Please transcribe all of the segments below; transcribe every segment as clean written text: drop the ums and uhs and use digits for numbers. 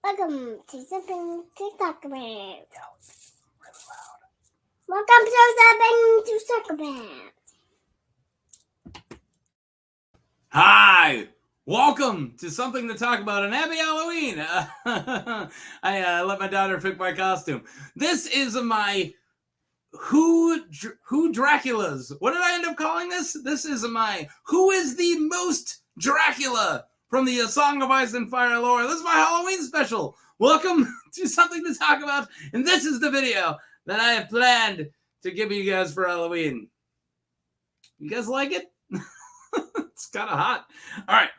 Welcome to something to talk about. Yeah, really loud. Welcome to something to talk about. Hi! Welcome to Something to Talk About, and happy Halloween! I let my daughter pick my costume. This is my Who Draculas. What did I end up calling this? This is my Who is the Most Dracula from the Song of Ice and Fire lore. This is my Halloween special. Welcome to Something to Talk About, and this is the video that I have planned to give you guys for Halloween. You guys like it? It's kind of hot. All right.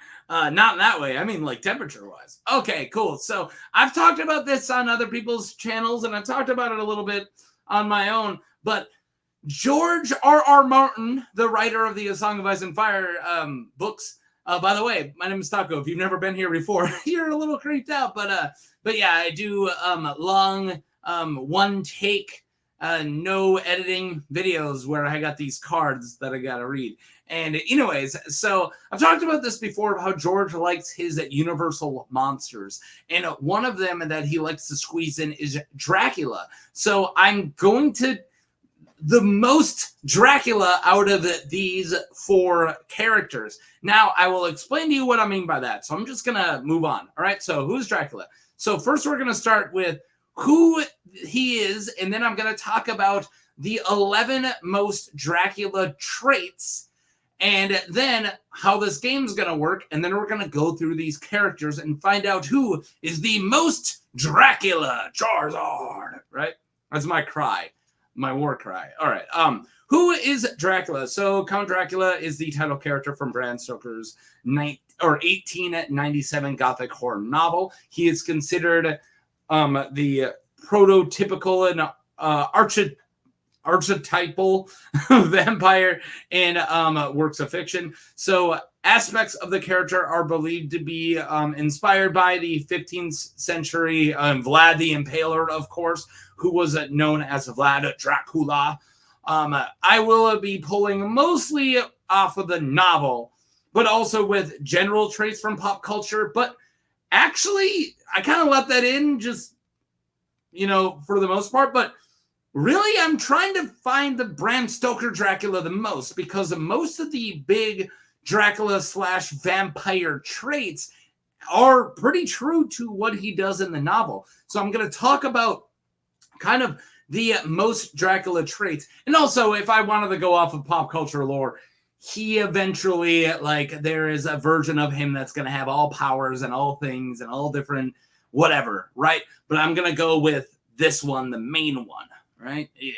Not in that way. I mean, like temperature-wise. Okay, cool. So I've talked about this on other people's channels, and I've talked about it a little bit on my own. But George R.R. Martin, the writer of the A Song of Ice and Fire books. By the way, my name is Taco. If you've never been here before, you're a little creeped out. But yeah, I do long one take, no editing videos where I got these cards that I gotta read. And anyways, so I've talked about this before, how George likes his universal monsters. And one of them that he likes to squeeze in is Dracula. So I'm going to the most Dracula out of these four characters. Now, I will explain to you what I mean by that. So I'm just going to move on. All right, so who's Dracula? So first we're going to start with who he is, and then I'm going to talk about the 11 most Dracula traits, and then how this game's going to work, and then we're going to go through these characters and find out who is the most Dracula. Charizard, right? That's my cry, my war cry. All right. Who is Dracula? So Count Dracula is the title character from Bram Stoker's 1897 Gothic horror novel. He is considered the prototypical and archetypal vampire in works of fiction. So aspects of the character are believed to be inspired by the 15th century Vlad the Impaler, of course, who was known as Vlad Dracula. I will be pulling mostly off of the novel, but also with general traits from pop culture. But actually, I kind of let that in just, for the most part. But really, I'm trying to find the Bram Stoker Dracula the most, because most of the big Dracula / vampire traits are pretty true to what he does in the novel. So I'm going to talk about kind of the most Dracula traits. And also, if I wanted to go off of pop culture lore, he eventually, there is a version of him that's going to have all powers and all things and all different whatever, right? But I'm going to go with this one, the main one. Right? Yeah.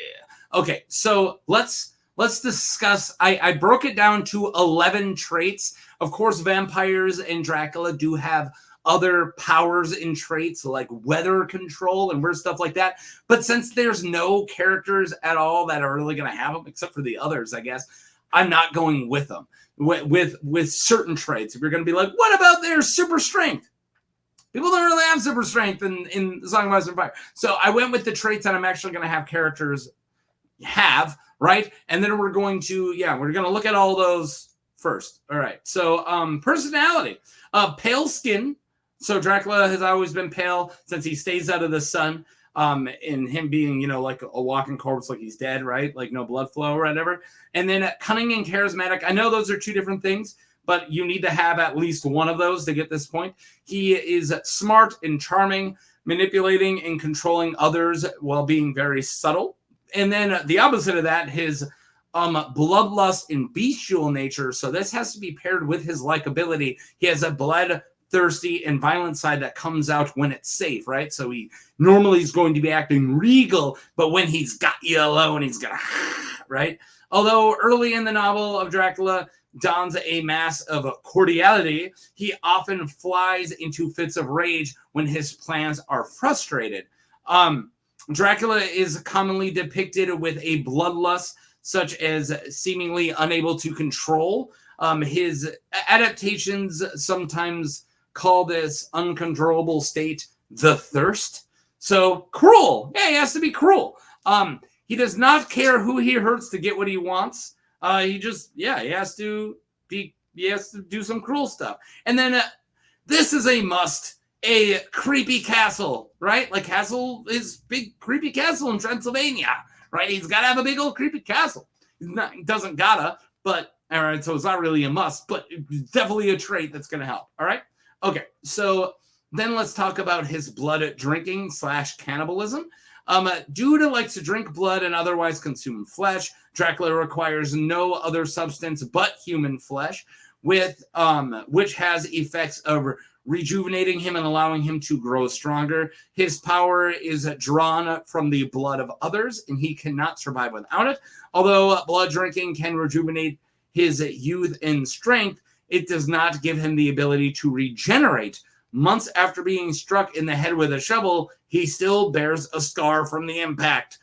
Okay, so let's discuss. I broke it down to 11 traits. Of course, vampires and Dracula do have other powers and traits like weather control and weird stuff like that. But since there's no characters at all that are really going to have them, except for the others, I guess, I'm not going with them. With certain traits. If you're going to be like, what about their super strength? People don't really have super strength in the Song of Ice and Fire. So I went with the traits that I'm actually going to have characters have, right? And then we're going to look at all those first. All right. So personality. Pale skin. So Dracula has always been pale since he stays out of the sun. In him being, like a walking corpse, like he's dead, right? Like no blood flow or whatever. And then cunning and charismatic. I know those are two different things, but you need to have at least one of those to get this point. He is smart and charming, manipulating and controlling others while being very subtle. And then the opposite of that, his bloodlust and bestial nature. So this has to be paired with his likability. He has a bloodthirsty and violent side that comes out when it's safe, right? So he normally is going to be acting regal, but when he's got you alone, he's gonna, right? Although early in the novel of Dracula, dons a mask of cordiality, he often flies into fits of rage when his plans are frustrated. Dracula is commonly depicted with a bloodlust, such as seemingly unable to control. His adaptations sometimes call this uncontrollable state the thirst. So cruel. Yeah, he has to be cruel. He does not care who he hurts to get what he wants. He has to do some cruel stuff. And then this is a must a creepy castle, right? Like castle is big creepy castle in Transylvania, right? He's got to have a big old creepy castle. He doesn't gotta, but all right. So it's not really a must, but it's definitely a trait that's going to help. All right. Okay. So then let's talk about his blood drinking / cannibalism. Dude likes to drink blood and otherwise consume flesh. Dracula requires no other substance but human flesh, with which has effects of rejuvenating him and allowing him to grow stronger. His power is drawn from the blood of others, and he cannot survive without it. Although blood drinking can rejuvenate his youth and strength, it does not give him the ability to regenerate. Months after being struck in the head with a shovel, he still bears a scar from the impact.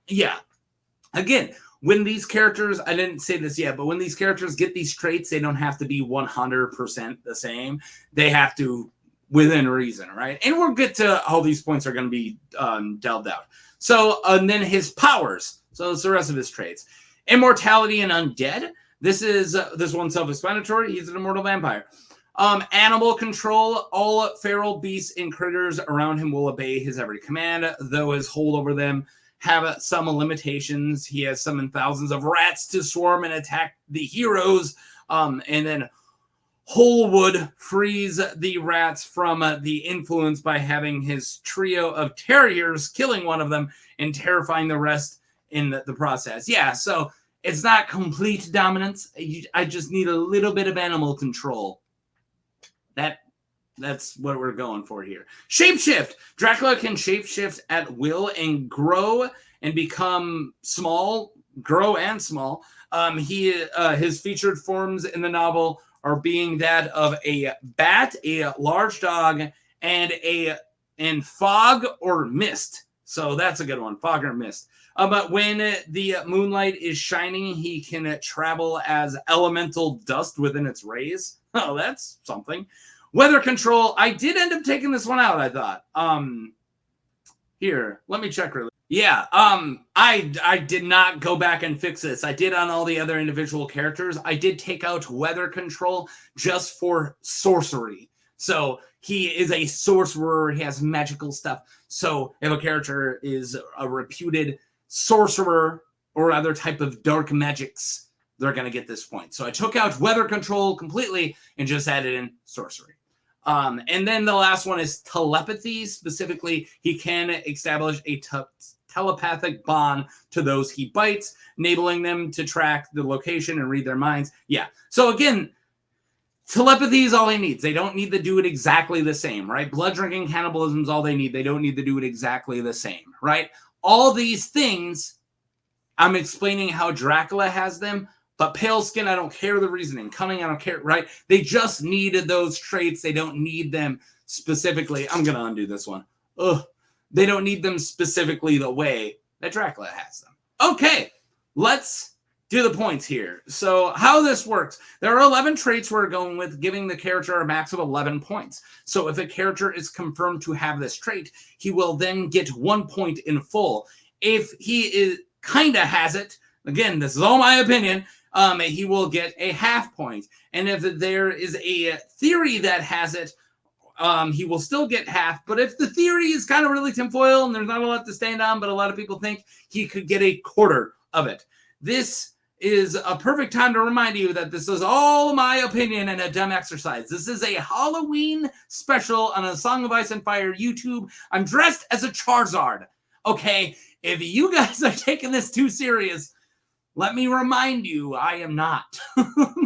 Yeah. Again, when these characters, I didn't say this yet, but when these characters get these traits, they don't have to be 100% the same. They have to within reason, right? And we'll get to how these points are going to be delved out. So, and then his powers. So it's the rest of his traits. Immortality and undead. This one's self-explanatory. He's an immortal vampire. Animal control. All feral beasts and critters around him will obey his every command, though his hold over them have some limitations. He has summoned thousands of rats to swarm and attack the heroes. And then Holwood frees the rats from the influence by having his trio of terriers killing one of them and terrifying the rest in the process. Yeah, so it's not complete dominance. I just need a little bit of animal control. That's what we're going for here. Shapeshift. Dracula can shapeshift at will and grow and become small, grow and small. His featured forms in the novel are being that of a bat, a large dog, and fog or mist. So that's a good one, fog or mist. But when the moonlight is shining, he can travel as elemental dust within its rays. Oh, that's something. Weather control. I did end up taking this one out, I thought. Here, let me check really. Yeah, I did not go back and fix this. I did on all the other individual characters. I did take out weather control just for sorcery. So he is a sorcerer. He has magical stuff. So if a character is a reputed sorcerer or other type of dark magics, they're going to get this point. So I took out weather control completely and just added in sorcery. And then the last one is telepathy. Specifically, he can establish a telepathic bond to those he bites, enabling them to track the location and read their minds. Yeah. So again, telepathy is all he needs. They don't need to do it exactly the same, right? Blood drinking cannibalism is all they need. They don't need to do it exactly the same, right? All these things, I'm explaining how Dracula has them. But pale skin, I don't care the reasoning. Cunning, I don't care, right? They just needed those traits. They don't need them specifically. I'm going to undo this one. Ugh. They don't need them specifically the way that Dracula has them. Okay, let's do the points here. So how this works. There are 11 traits we're going with, giving the character a max of 11 points. So if a character is confirmed to have this trait, he will then get 1 point in full. If he kind of has it, again, this is all my opinion, he will get a half point. And if there is a theory that has it, he will still get half. But if the theory is kind of really tinfoil and there's not a lot to stand on, but a lot of people think, he could get a quarter of it. This is a perfect time to remind you that this is all my opinion and a dumb exercise. This is a Halloween special on a Song of Ice and Fire YouTube. I'm dressed as a Charizard. Okay, if you guys are taking this too serious, let me remind you, I am not.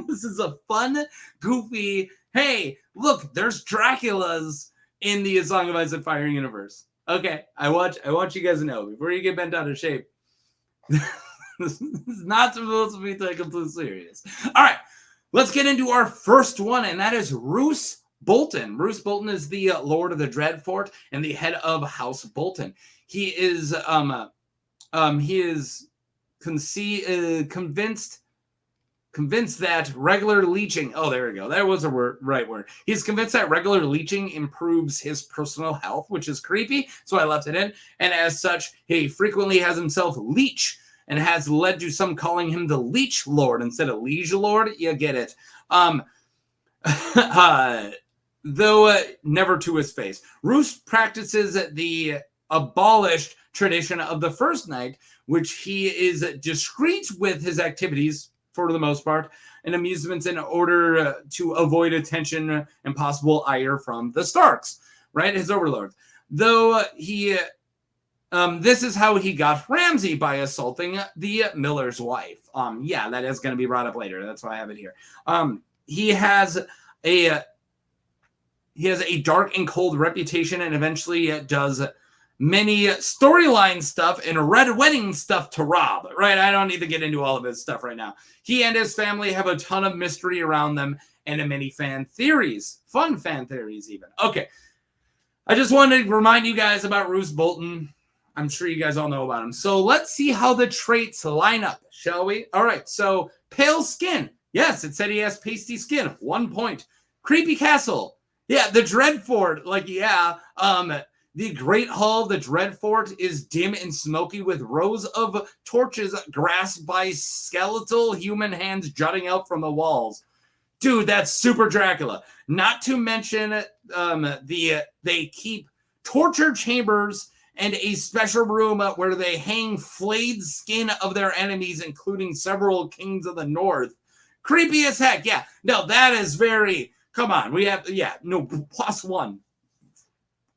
This is a fun, goofy, hey, look, there's Draculas in the Song of Ice and Fire universe. Okay, I want you guys to know, before you get bent out of shape, this is not supposed to be taken too serious. All right, let's get into our first one, and that is Roose Bolton. Roose Bolton is the Lord of the Dreadfort and the head of House Bolton. He is convinced that regular leeching, oh, there we go. That was a right word. He's convinced that regular leeching improves his personal health, which is creepy, so I left it in. And as such, he frequently has himself leech, and has led to some calling him the Leech Lord instead of Liege Lord. You get it. though never to his face. Roose practices the abolished tradition of the first night, which he is discreet with his activities for the most part and amusements in order to avoid attention and possible ire from the Starks, right? His overlords. Though this is how he got Ramsay, by assaulting the miller's wife. Yeah, that is going to be brought up later. That's why I have it here. He has a dark and cold reputation, and eventually does many storyline stuff and red wedding stuff to Robb, right? I don't need to get into all of his stuff right now. He and his family have a ton of mystery around them and many fan theories. Fun fan theories, even. Okay. I just wanted to remind you guys about Roose Bolton. I'm sure you guys all know about him. So let's see how the traits line up, shall we? All right. So pale skin. Yes, it said he has pasty skin. 1 point. Creepy castle. Yeah, the Dreadfort. The Great Hall of the Dreadfort is dim and smoky with rows of torches grasped by skeletal human hands jutting out from the walls. Dude, that's super Dracula. Not to mention they keep torture chambers and a special room where they hang flayed skin of their enemies, including several kings of the north. Creepy as heck. Yeah, no, that is very... Come on, +1.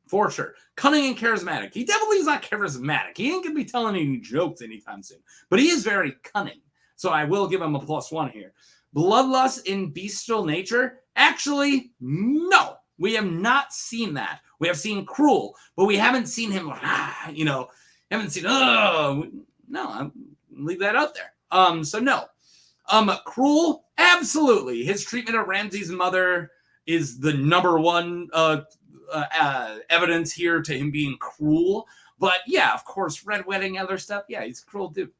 For sure. Cunning and charismatic. He definitely is not charismatic. He ain't going to be telling any jokes anytime soon. But he is very cunning. So I will give him a +1 here. Bloodlust in bestial nature? Actually, no. We have not seen that. We have seen cruel, but we haven't seen him, haven't seen, no, leave that out there. So no. Cruel? Absolutely. His treatment of Ramsay's mother is the number one evidence here to him being cruel. But yeah, of course, red wedding, other stuff. Yeah, he's a cruel dude.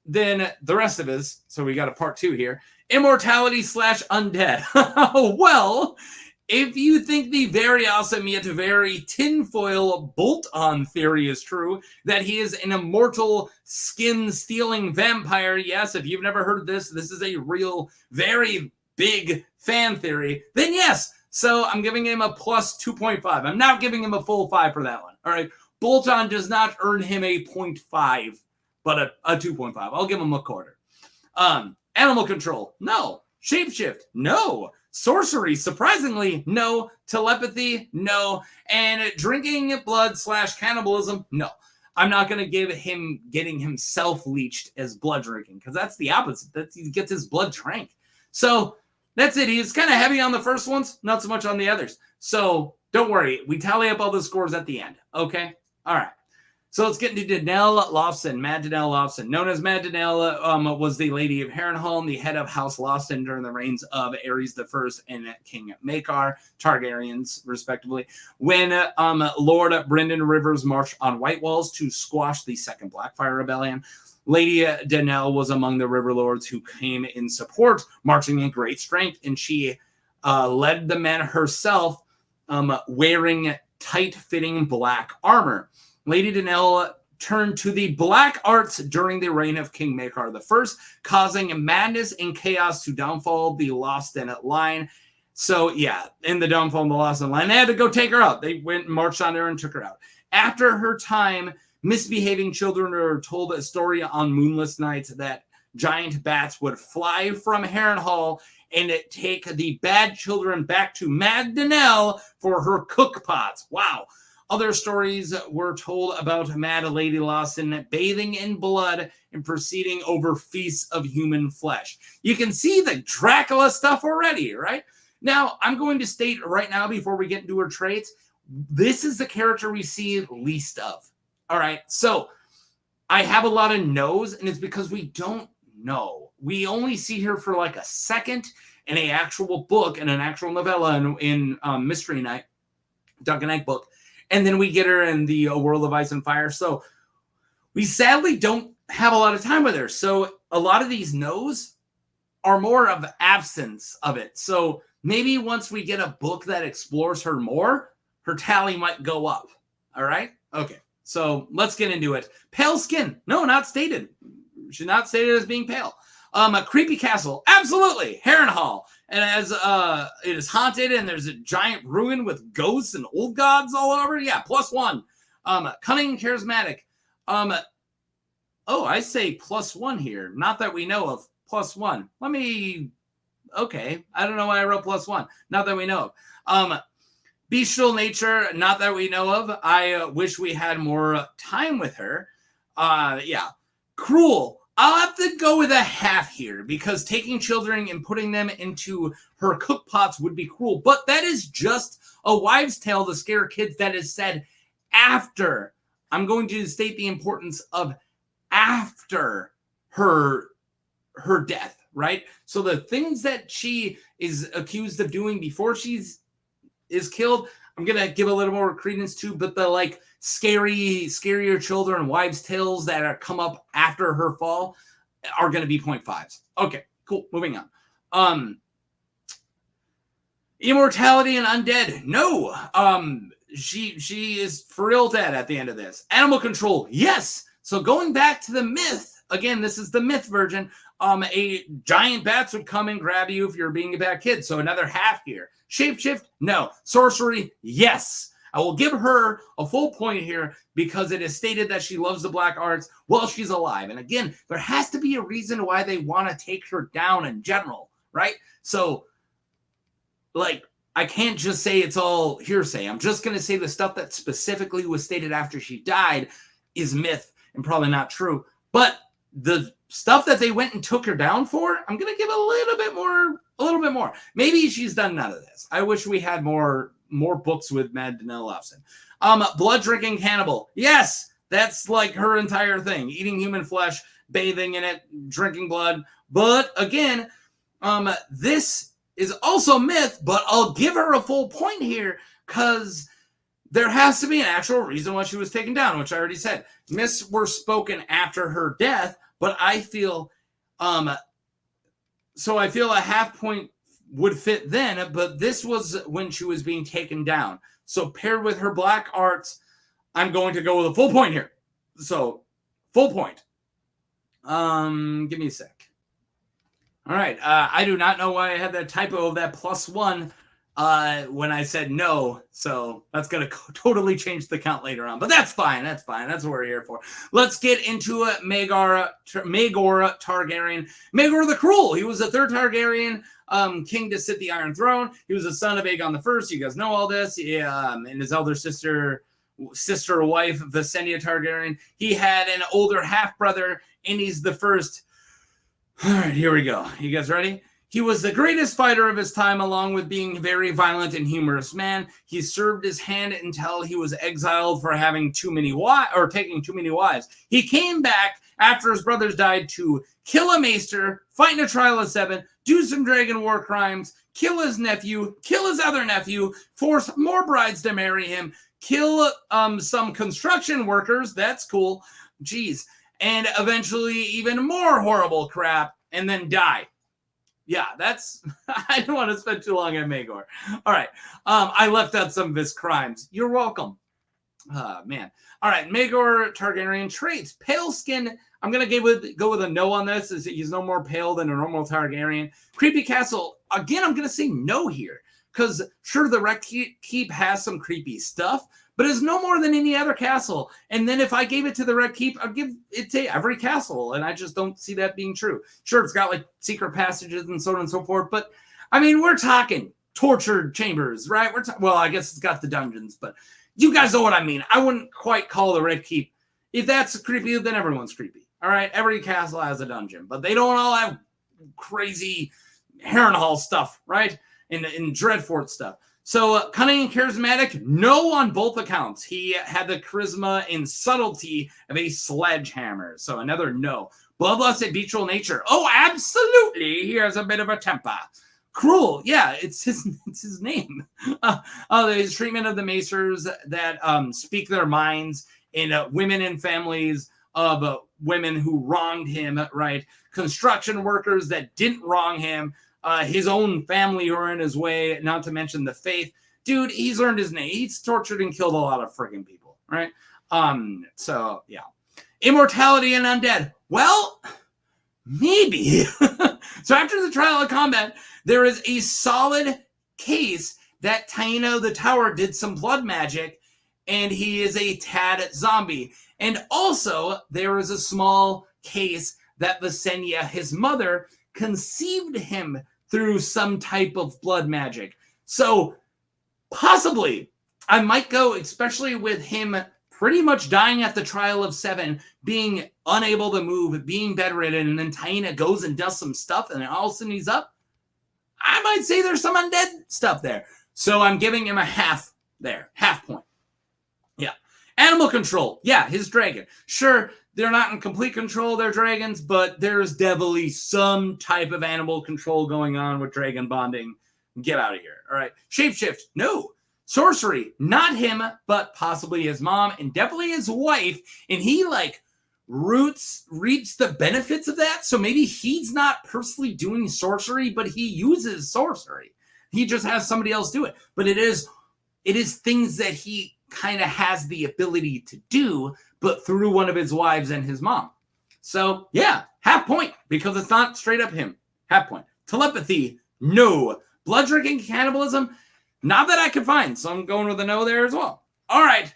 Then the rest of his, so we got a part 2 here. Immortality / undead. Well, if you think the very awesome yet very tinfoil bolt-on theory is true, that he is an immortal skin-stealing vampire, yes, if you've never heard of this, this is a real, very big fan theory, then yes. So I'm giving him a +2.5. I'm not giving him a full 5 for that one. All right. Bolt-on does not earn him a 0.5, but a 2.5. I'll give him a quarter. Animal control, no. Shapeshift, no. Sorcery, surprisingly, no. Telepathy, no. And drinking blood / cannibalism, no. I'm not going to give him getting himself leeched as blood drinking, because that's the opposite. He gets his blood drank. So that's it. He's kind of heavy on the first ones, not so much on the others. So don't worry. We tally up all the scores at the end. Okay? All right. So let's get into Danelle Lothston, Mad Danelle Lothston. Known as Mad Danelle, was the Lady of Harrenhal and the head of House Lothston during the reigns of Aerys I and King Maegor Targaryens, respectively, when Lord Brynden Rivers marched on White Walls to squash the Second Blackfire Rebellion. Lady Danelle was among the River Lords who came in support, marching in great strength, and she led the men herself, wearing tight-fitting black armor. Lady Danelle turned to the black arts during the reign of King Maegor I, causing madness and chaos to downfall the Lothston line. So, yeah, in the downfall of the Lothston line, they had to go take her out. They went and marched on her and took her out. After her time, misbehaving children were told a story on moonless nights that giant bats would fly from Harrenhal and take the bad children back to Mad Danelle for her cook pots. Wow. Other stories were told about Mad Lady Lothston bathing in blood and proceeding over feasts of human flesh. You can see the Dracula stuff already, right? Now, I'm going to state right now before we get into her traits, this is the character we see least of. All right, so I have a lot of no's, and it's because we don't know. We only see her for like a second in an actual book and an actual novella in Mystery Night, Duncan Egg book. And then we get her in the World of Ice and Fire. So we sadly don't have a lot of time with her. So a lot of these no's are more of absence of it. So maybe once we get a book that explores her more, her tally might go up. All right? Okay. So let's get into it. Pale skin. No, not stated. She's not stated as being pale. A creepy castle. Absolutely. Harrenhal. And as it is haunted and there's a giant ruin with ghosts and old gods all over. Yeah, +1. Cunning and charismatic. Oh, I say +1 here. Not that we know of. +1. Let me. Okay. I don't know why I wrote +1. Not that we know of. Bestial nature. Not that we know of. I wish we had more time with her. Yeah. Cruel. I'll have to go with a half here because taking children and putting them into her cook pots would be cruel. But that is just a wives' tale to scare kids that is said after. I'm going to state the importance of after her death, right? So the things that she is accused of doing before is killed, I'm gonna give a little more credence to, but the like scarier children wives tales that are come up after her fall are gonna be 0.5s. Okay, cool. Moving on. Immortality and undead. No. She is for real dead at the end of this. Animal control. Yes. So going back to the myth, again, this is the myth version. A giant bats would come and grab you if you're being a bad kid. So another half here. Shapeshift, no. Sorcery, yes. I will give her a full point here because it is stated that she loves the black arts while she's alive. And again, there has to be a reason why they want to take her down in general, right? So, like, I can't just say it's all hearsay. I'm just going to say the stuff that specifically was stated after she died is myth and probably not true. But the stuff that they went and took her down for, I'm going to give a little bit more. Maybe she's done none of this. I wish we had more books with Mad Danelle Lothston. Blood drinking cannibal. Yes, that's like her entire thing. Eating human flesh, bathing in it, drinking blood. But again, this is also myth, but I'll give her a full point here because there has to be an actual reason why she was taken down, which I already said. Myths were spoken after her death, but I feel so I feel a half point would fit then, but this was when she was being taken down. So paired with her black arts, I'm going to go with a full point here. So full point. Give me a sec. All right. I do not know why I had that typo of that +1 when I said no. So that's going to totally change the count later on. But that's fine. That's fine. That's what we're here for. Let's get into it. Maegor Targaryen. Maegor the Cruel. He was the third Targaryen king to sit the Iron Throne. He was the son of Aegon the First. You guys know all this. And his elder sister wife, Visenya Targaryen. He had an older half-brother, and he's the first. All right, here we go. You guys ready? He was the greatest fighter of his time, along with being a very violent and humorous man. He served his hand until he was exiled for having taking too many wives. He came back after his brothers died to kill a maester, fight in a trial of 7, do some dragon war crimes, kill his nephew, kill his other nephew, force more brides to marry him, kill some construction workers. That's cool. Jeez. And eventually even more horrible crap, and then die. Yeah, that's... I don't want to spend too long on Maegor. All right. I left out some of his crimes. You're welcome. Man. All right, Maegor Targaryen traits. Pale skin. I'm going to go with a no on this. He's no more pale than a normal Targaryen. Creepy castle. Again, I'm going to say no here. Because, sure, the Red Keep has some creepy stuff, but it's no more than any other castle. And then if I gave it to the Red Keep, I'd give it to every castle, and I just don't see that being true. Sure, it's got, like, secret passages and so on and so forth, but, I mean, we're talking tortured chambers, right? Well, I guess it's got the dungeons, but you guys know what I mean. I wouldn't quite call the Red Keep. If that's creepy, then everyone's creepy, all right? Every castle has a dungeon, but they don't all have crazy Harrenhal stuff, right? In Dreadfort stuff. So cunning and charismatic, no on both accounts. He had the charisma and subtlety of a sledgehammer. So another no. Bloodlust and bestial nature. Oh, absolutely. He has a bit of a temper. Cruel. Yeah, it's his name. His treatment of the Macers that speak their minds in women and families of women who wronged him, right? Construction workers that didn't wrong him. His own family who are in his way, not to mention the faith. Dude, he's earned his name. He's tortured and killed a lot of friggin' people, right? So, yeah. Immortality and undead. Well, Maybe. So after the trial of combat, there is a solid case that Taino the Tower did some blood magic, and he is a tad zombie. And also, there is a small case that Visenya, his mother, conceived him through some type of blood magic. So, possibly, I might go, especially with him pretty much dying at the trial of 7, being unable to move, being bedridden, and then Taina goes and does some stuff, and then all of a sudden he's up. I might say there's some undead stuff there. So I'm giving him a half there. Half point. Yeah. Animal control. Yeah, his dragon. Sure, they're not in complete control of their dragons, but there's definitely some type of animal control going on with dragon bonding. Get out of here. All right. Shapeshift. No. Sorcery. Not him, but possibly his mom and definitely his wife. And he, like, reaps the benefits of that. So maybe he's not personally doing sorcery, but he uses sorcery. He just has somebody else do it. But it is things that he kind of has the ability to do, but through one of his wives and his mom. So yeah, half point, because it's not straight up him. Half point. Telepathy, no. Blood drinking, cannibalism, not that I could find. So I'm going with a no there as well. All right.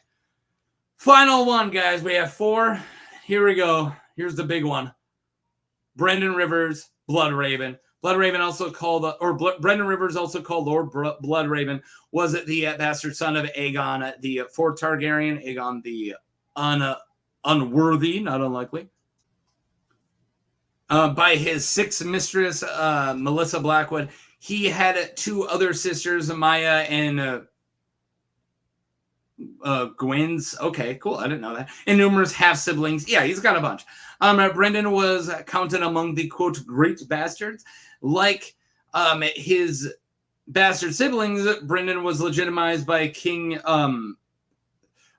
Final one, guys. We have 4. Here we go. Here's the big one. Brynden Rivers, Bloodraven. Bloodraven, also called, Brynden Rivers, also called Lord Bloodraven, was the bastard son of Aegon the 4th Targaryen, Aegon the unworthy, not unlikely, by his 6th mistress, Melissa Blackwood. He had 2 other sisters, Maya and Gwyn's. Okay, cool. I didn't know that. And numerous half siblings. Yeah, he's got a bunch. Brynden was counted among the quote great bastards. Like his bastard siblings, Brynden was legitimized by King the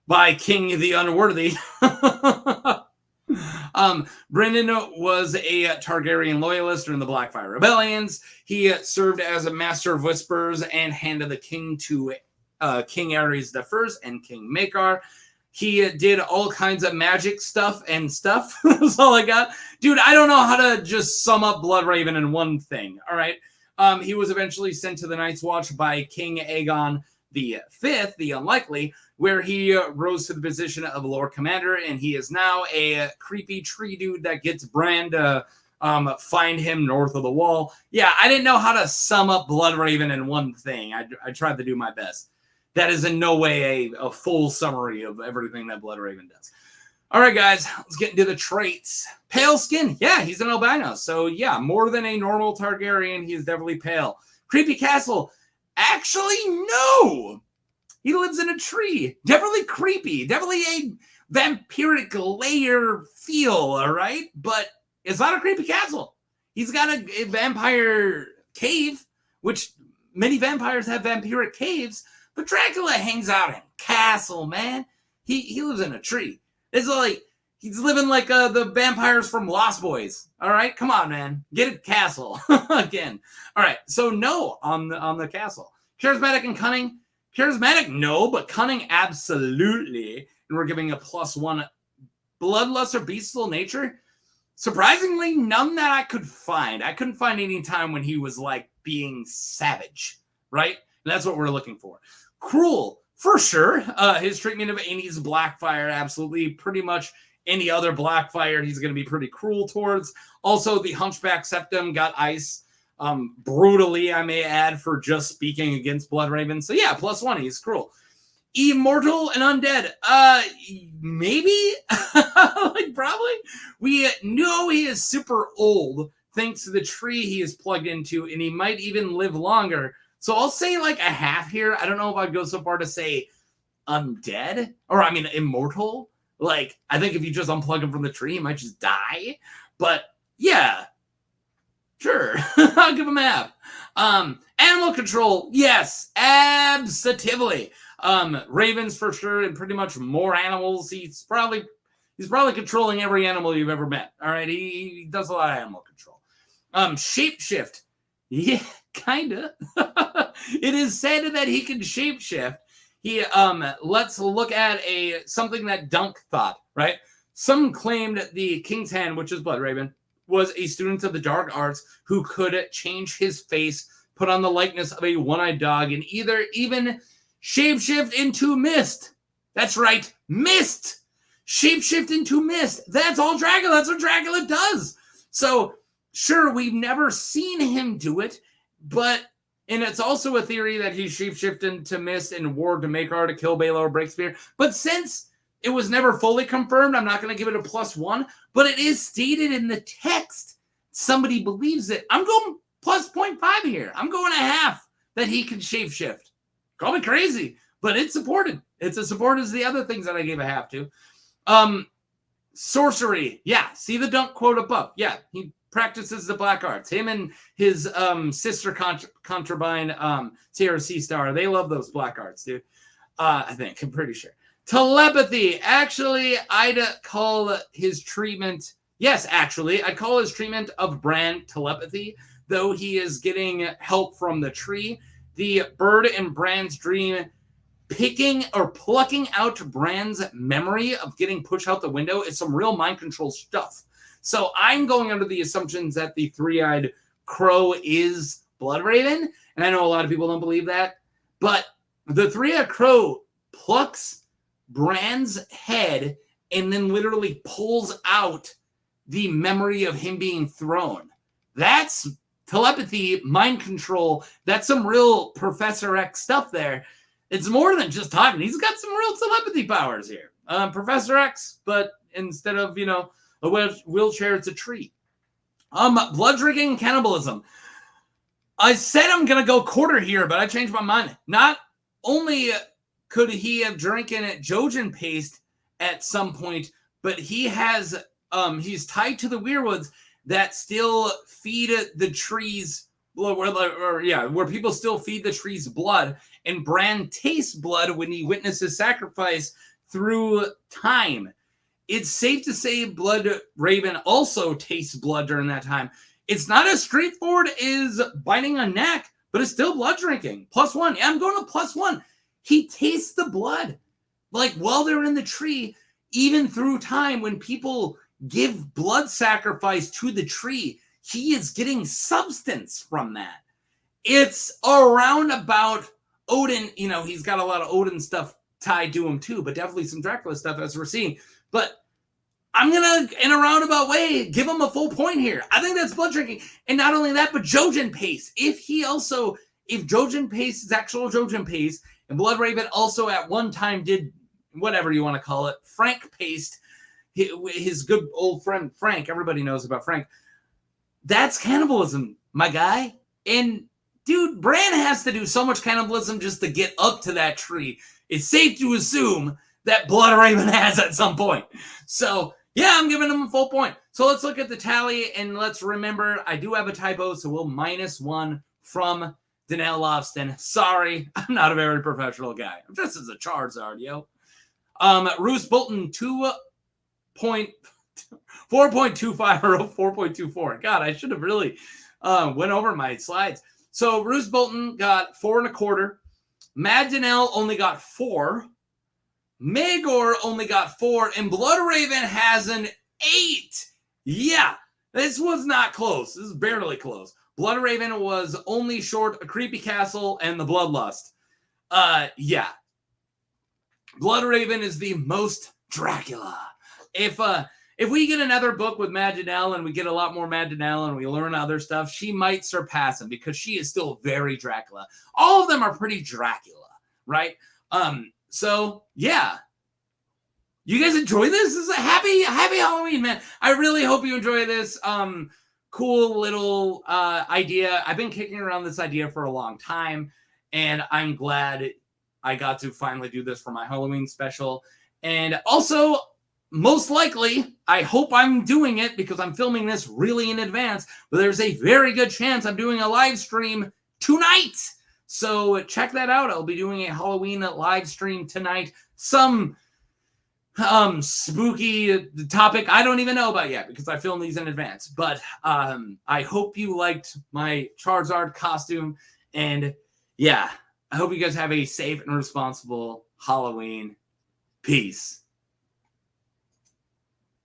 Unworthy. Brynden was a Targaryen loyalist during the Blackfire Rebellions. He served as a master of whispers and handed the king to King Aerys I and King Maegor. He did all kinds of magic stuff. That's all I got. Dude, I don't know how to just sum up Bloodraven in one thing. All right. He was eventually sent to the Night's Watch by King Aegon V, the Unlikely, where he rose to the position of Lord Commander, and he is now a creepy tree dude that gets Bran to find him north of the Wall. Yeah, I didn't know how to sum up Bloodraven in one thing. I tried to do my best. That is in no way a full summary of everything that Bloodraven does. All right, guys, let's get into the traits. Pale skin. Yeah, he's an albino. So, yeah, more than a normal Targaryen, he is definitely pale. Creepy castle. Actually, no. He lives in a tree. Definitely creepy. Definitely a vampiric layer feel, all right? But it's not a creepy castle. He's got a vampire cave, which many vampires have vampiric caves. But Dracula hangs out in a castle, man. He lives in a tree. It's like he's living like the vampires from Lost Boys. All right, come on, man, get a castle again. All right, so no on the castle. Charismatic and cunning. Charismatic, no, but cunning, absolutely. And we're giving a +1. Bloodlust or bestial nature. Surprisingly, none that I could find. I couldn't find any time when he was like being savage, right? And that's what we're looking for. Cruel, for sure. His treatment of Aenys Blackfire, absolutely. Pretty much any other Blackfire, he's going to be pretty cruel towards. Also, the Hunchback Septum got ice brutally, I may add, for just speaking against Bloodraven. So yeah, +1, he's cruel. Immortal and undead. Maybe? Like, probably. We know he is super old thanks to the tree he is plugged into, and he might even live longer. So I'll say like a half here. I don't know if I'd go so far to say undead, or I mean immortal. Like, I think if you just unplug him from the tree, he might just die. But yeah, sure. I'll give him a half. Animal control, yes, absolutely. Ravens for sure, and pretty much more animals. He's probably controlling every animal you've ever met. All right, he does a lot of animal control. Shapeshift, yeah, kinda. It is said that he can shapeshift. He let's look at something that Dunk thought. Right, some claimed the King's Hand, which is Bloodraven, was a student of the dark arts who could change his face, put on the likeness of a one-eyed dog, and even shapeshift into mist. That's right, mist. Shapeshift into mist. That's all Dracula. That's what Dracula does. So, sure, we've never seen him do it, and it's also a theory that he shapeshifted into mist and wore to Maegor to kill Baelor Breakspear. But since it was never fully confirmed, I'm not going to give it a +1, but it is stated in the text. Somebody believes it. I'm going plus 0.5 here. I'm going a half that he can shapeshift. Call me crazy, but it's supported. It's as supported as the other things that I gave a half to. Sorcery. Yeah, see the dunk quote above. Yeah, he practices the black arts. Him and his sister concubine, Sarah Seastar, they love those black arts, dude. I think. I'm pretty sure. Telepathy. Actually, I'd call his treatment... Yes, actually, I'd call his treatment of Bran telepathy, though he is getting help from the tree. The bird in Bran's dream picking or plucking out Bran's memory of getting pushed out the window is some real mind control stuff. So I'm going under the assumptions that the three-eyed crow is Bloodraven, and I know a lot of people don't believe that, but the three-eyed crow plucks Bran's head and then literally pulls out the memory of him being thrown. That's telepathy, mind control. That's some real Professor X stuff there. It's more than just talking. He's got some real telepathy powers here. Professor X, but instead of, a wheelchair, it's a tree. Blood drinking and cannibalism. I said I'm going to go quarter here, but I changed my mind. Not only could he have drinking Jojen paste at some point, but he has, he's tied to the weirwoods that still feed the trees, where people still feed the trees blood, and Bran tastes blood when he witnesses sacrifice through time. It's safe to say Bloodraven also tastes blood during that time. It's not as straightforward as biting a neck, but it's still blood drinking. +1. Yeah, I'm going to +1. He tastes the blood. Like while they're in the tree, even through time, when people give blood sacrifice to the tree, he is getting substance from that. It's around about Odin. He's got a lot of Odin stuff tied to him too, but definitely some Dracula stuff as we're seeing. But I'm going to, in a roundabout way, give him a full point here. I think that's blood drinking. And not only that, but Jojen paste. If Jojen paste is actual Jojen paste, and Bloodraven also at one time did whatever you want to call it, Frank paste, his good old friend Frank, everybody knows about Frank, that's cannibalism, my guy. And dude, Bran has to do so much cannibalism just to get up to that tree. It's safe to assume that Bloodraven has at some point. So, yeah, I'm giving him a full point. So let's look at the tally, and let's remember, I do have a typo, so we'll -1 from Danelle Lothston. Sorry, I'm not a very professional guy. I'm just as a Charizard, yo. Roose Bolton, 4.25 or 4.24. God, I should have really went over my slides. So Roose Bolton got 4.25. Mad Danelle only got 4. Maegor only got 4, and Bloodraven has an 8. Yeah, this was not close. This is barely close. Bloodraven was only short a creepy castle and the bloodlust. Yeah. Bloodraven is the most Dracula. If we get another book with Mad Danelle and we get a lot more Mad Danelle and we learn other stuff, she might surpass him because she is still very Dracula. All of them are pretty Dracula, right? So yeah. You guys enjoy this? This is a happy Halloween, man. I really hope you enjoy this cool little idea. I've been kicking around this idea for a long time, and I'm glad I got to finally do this for my Halloween special. And also, most likely, I hope I'm doing it because I'm filming this really in advance, but there's a very good chance I'm doing a live stream tonight. So check that out. I'll be doing a Halloween live stream tonight. Some spooky topic I don't even know about yet because I filmed these in advance. But I hope you liked my Charizard costume. And yeah, I hope you guys have a safe and responsible Halloween. Peace.